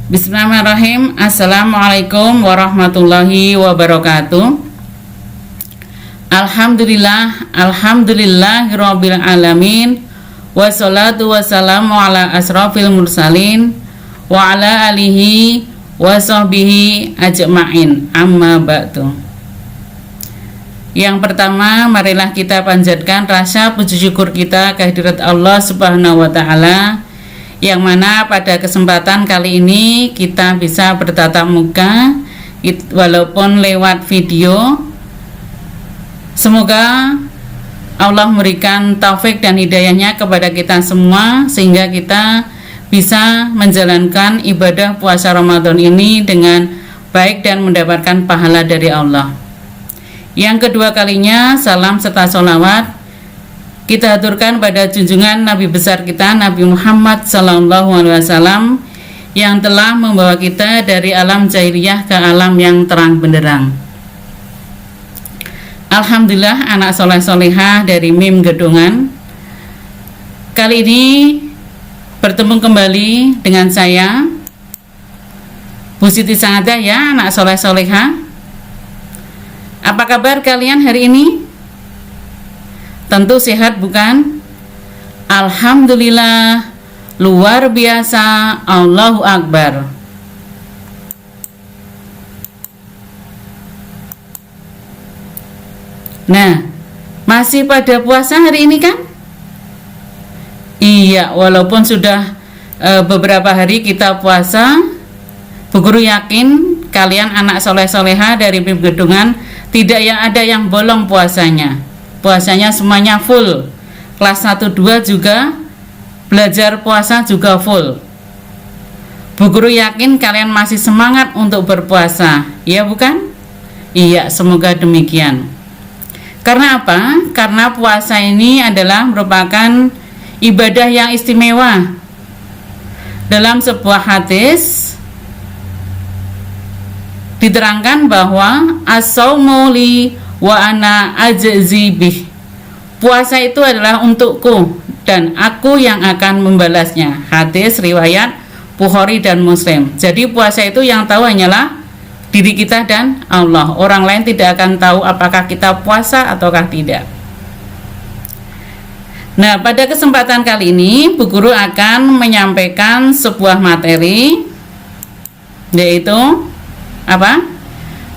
Bismillahirrahmanirrahim. Assalamualaikum warahmatullahi wabarakatuh. Alhamdulillahirabbil alamin. Wassalatu wassalamu ala asrofil mursalin wa ala alihi wa sahbihi ajma'in. Amma ba'du. Yang pertama, marilah kita panjatkan rasa puji syukur kita kehadirat Allah Subhanahu wa taala, yang mana pada kesempatan kali ini kita bisa bertatap muka walaupun lewat video. Semoga Allah memberikan taufik dan hidayahnya kepada kita semua sehingga kita bisa menjalankan ibadah puasa Ramadan ini dengan baik dan mendapatkan pahala dari Allah. Yang kedua kalinya, salam serta sholawat kita aturkan pada junjungan Nabi besar kita, Nabi Muhammad SAW, yang telah membawa kita dari alam jahiliyah ke alam yang terang benderang. Alhamdulillah, anak soleh-solehah dari MIM Gedongan. Kali ini bertemu kembali dengan saya, Bu Siti Sangadah, ya, anak soleh-solehah. Apa kabar kalian hari ini? Tentu sehat, bukan? Alhamdulillah, luar biasa, Allahu Akbar. Nah, masih pada puasa hari ini kan? Iya, walaupun sudah beberapa hari kita puasa, Bu Guru yakin kalian anak soleh-soleha dari MIM Gedongan tidak ada yang bolong puasanya. Puasanya semuanya full. Kelas 1-2 juga belajar puasa juga full. Bu Guru yakin kalian masih semangat untuk berpuasa, ya bukan? Iya, semoga demikian. Karena apa? Karena puasa ini adalah merupakan ibadah yang istimewa. Dalam sebuah hadis diterangkan bahwa as-saumu li wa ana ajzi bih. Puasa itu adalah untukku dan aku yang akan membalasnya. Hadis riwayat Bukhari dan Muslim. Jadi puasa itu yang tahu hanyalah diri kita dan Allah. Orang lain tidak akan tahu apakah kita puasa ataukah tidak. Nah, pada kesempatan kali ini Bu Guru akan menyampaikan sebuah materi, yaitu apa?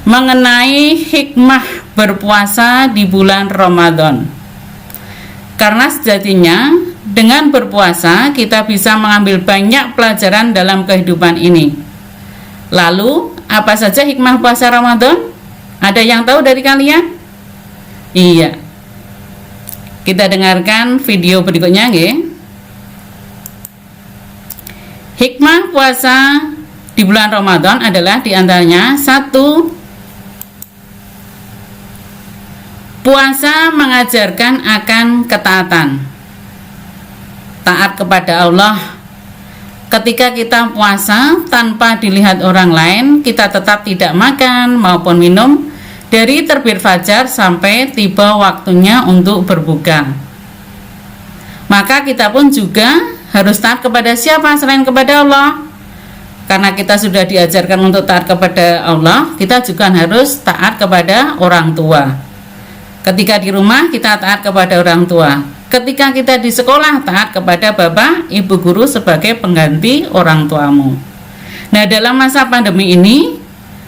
Mengenai hikmah berpuasa di bulan Ramadan. Karena sejatinya dengan berpuasa kita bisa mengambil banyak pelajaran dalam kehidupan ini. Lalu, apa saja hikmah puasa Ramadan? Ada yang tahu dari kalian? Iya. Kita dengarkan video berikutnya, nggih. Hikmah puasa di bulan Ramadan adalah diantaranya: 1. Puasa mengajarkan akan ketaatan. Taat kepada Allah. Ketika kita puasa tanpa dilihat orang lain, kita tetap tidak makan maupun minum dari terbit fajar sampai tiba waktunya untuk berbuka. Maka kita pun juga harus taat kepada siapa selain kepada Allah. Karena kita sudah diajarkan untuk taat kepada Allah, kita juga harus taat kepada orang tua. Ketika di rumah kita taat kepada orang tua. Ketika kita di sekolah taat kepada bapak, ibu guru sebagai pengganti orang tuamu. Nah, dalam masa pandemi ini,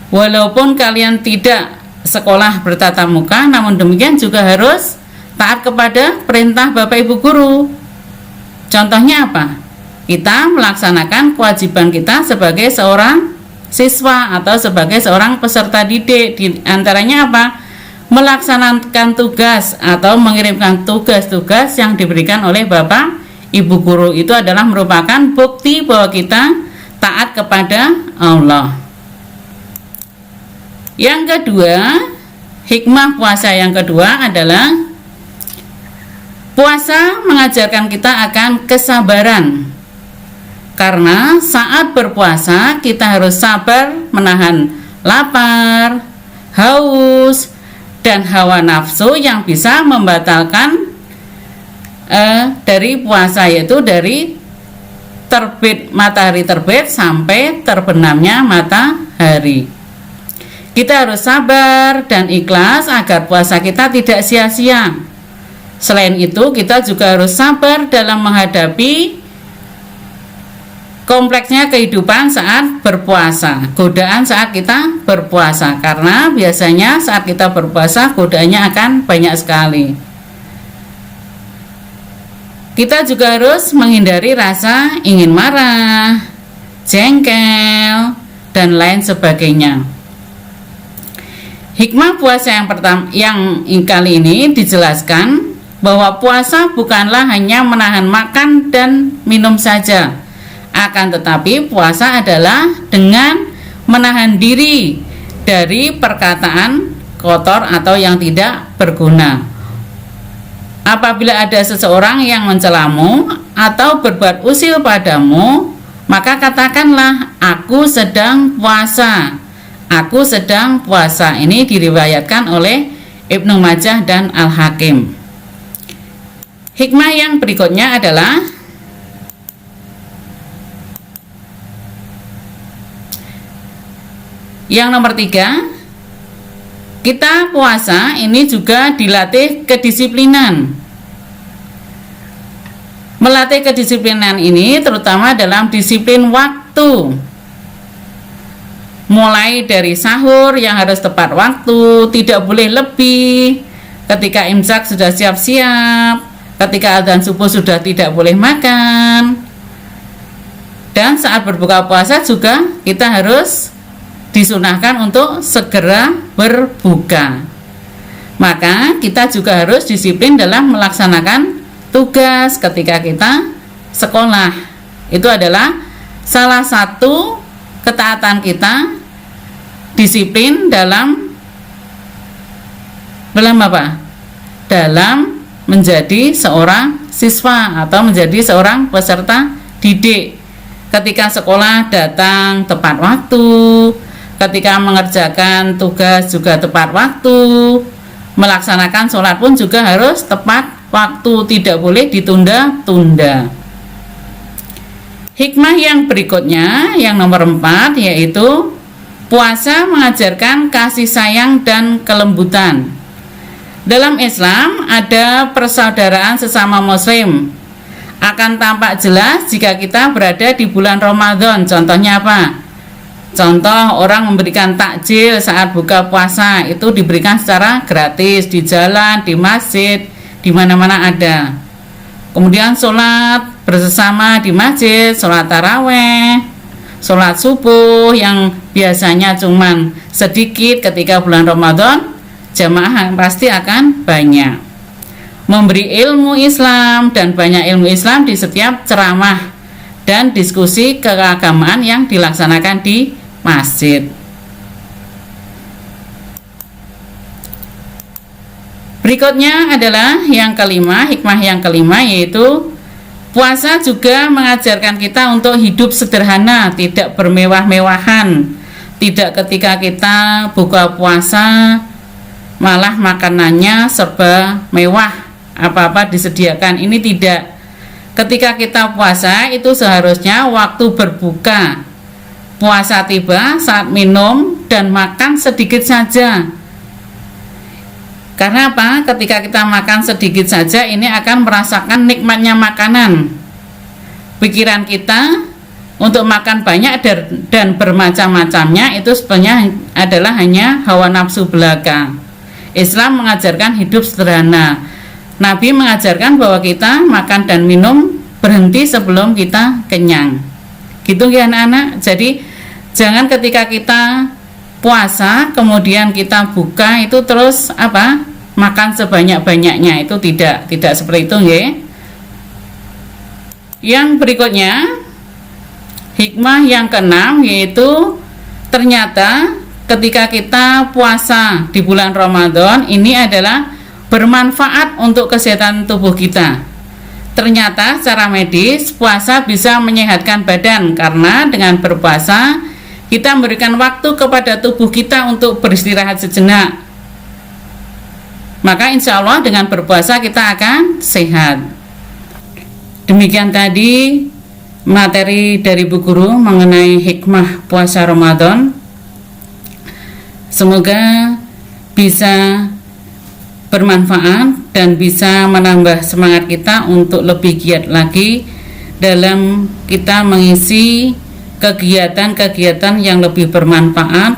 walaupun kalian tidak sekolah bertatap muka, namun demikian juga harus taat kepada perintah bapak ibu guru. Contohnya apa? Kita melaksanakan kewajiban kita sebagai seorang siswa atau sebagai seorang peserta didik. Di antaranya apa? Melaksanakan tugas atau mengirimkan tugas-tugas yang diberikan oleh bapak ibu guru. Itu adalah merupakan bukti bahwa kita taat kepada Allah. Yang kedua, hikmah puasa yang kedua adalah puasa mengajarkan kita akan kesabaran. Karena saat berpuasa kita harus sabar menahan lapar, haus, dan hawa nafsu yang bisa membatalkan dari puasa, yaitu dari matahari terbit sampai terbenamnya matahari. Kita harus sabar dan ikhlas agar puasa kita tidak sia-sia. Selain itu, kita juga harus sabar dalam menghadapi kompleksnya kehidupan saat berpuasa, godaan saat kita berpuasa, karena biasanya saat kita berpuasa godaannya akan banyak sekali. Kita juga harus menghindari rasa ingin marah, jengkel, dan lain sebagainya. Hikmah puasa yang pertama yang kali ini dijelaskan bahwa puasa bukanlah hanya menahan makan dan minum saja. Akan tetapi puasa adalah dengan menahan diri dari perkataan kotor atau yang tidak berguna. Apabila ada seseorang yang mencelamu atau berbuat usil padamu, maka katakanlah, aku sedang puasa. Aku sedang puasa. Ini diriwayatkan oleh Ibnu Majah dan Al-Hakim. Hikmah yang berikutnya adalah yang nomor 3, kita puasa ini juga dilatih kedisiplinan. Melatih kedisiplinan ini terutama dalam disiplin waktu. Mulai dari sahur yang harus tepat waktu, tidak boleh lebih. Ketika imsak sudah siap-siap, ketika adzan subuh sudah tidak boleh makan. Dan saat berbuka puasa juga kita harus disunahkan untuk segera berbuka. Maka kita juga harus disiplin dalam melaksanakan tugas ketika kita sekolah. Itu adalah salah satu ketaatan kita, disiplin dalam apa? Dalam menjadi seorang siswa atau menjadi seorang peserta didik. Ketika sekolah datang tepat waktu, ketika mengerjakan tugas juga tepat waktu, melaksanakan sholat pun juga harus tepat waktu, tidak boleh ditunda-tunda. Hikmah yang berikutnya, yang nomor 4, yaitu puasa mengajarkan kasih sayang dan kelembutan. Dalam Islam ada persaudaraan sesama muslim. Akan tampak jelas jika kita berada di bulan Ramadan. Contohnya apa? Contoh, orang memberikan takjil saat buka puasa, itu diberikan secara gratis di jalan, di masjid, di mana-mana ada. Kemudian sholat bersama di masjid, sholat taraweh, sholat subuh yang biasanya cuman sedikit, ketika bulan Ramadan jamaah pasti akan banyak. Memberi ilmu Islam dan banyak ilmu Islam di setiap ceramah dan diskusi keagamaan yang dilaksanakan di masjid. Berikutnya adalah yang kelima, hikmah yang kelima, yaitu puasa juga mengajarkan kita untuk hidup sederhana, tidak bermewah-mewahan. Tidak ketika kita buka puasa malah makanannya serba mewah, apa-apa disediakan. Ini tidak. Ketika kita puasa itu seharusnya waktu berbuka, puasa tiba saat minum dan makan sedikit saja. Karena apa? Ketika kita makan sedikit saja, ini akan merasakan nikmatnya makanan. Pikiran kita untuk makan banyak dan bermacam-macamnya itu sebenarnya adalah hanya hawa nafsu belaka. Islam mengajarkan hidup sederhana. Nabi mengajarkan bahwa kita makan dan minum berhenti sebelum kita kenyang. Gitu ya anak-anak. Jadi jangan ketika kita puasa kemudian kita buka itu terus apa? Makan sebanyak-banyaknya, itu tidak seperti itu ya. Yang berikutnya, hikmah yang keenam, yaitu ternyata ketika kita puasa di bulan Ramadan ini adalah bermanfaat untuk kesehatan tubuh kita. Ternyata secara medis puasa bisa menyehatkan badan, karena dengan berpuasa kita memberikan waktu kepada tubuh kita untuk beristirahat sejenak. Maka insya Allah dengan berpuasa kita akan sehat. Demikian tadi materi dari Bu Guru mengenai hikmah puasa Ramadan. Semoga bisa bermanfaat dan bisa menambah semangat kita untuk lebih giat lagi dalam kita mengisi kegiatan-kegiatan yang lebih bermanfaat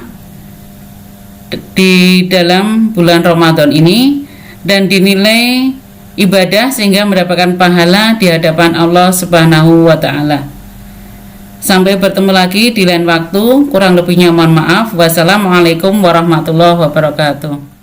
di dalam bulan Ramadan ini dan dinilai ibadah sehingga mendapatkan pahala di hadapan Allah Subhanahu wa taala. Sampai bertemu lagi di lain waktu. Kurang lebihnya mohon maaf. Wassalamualaikum warahmatullahi wabarakatuh.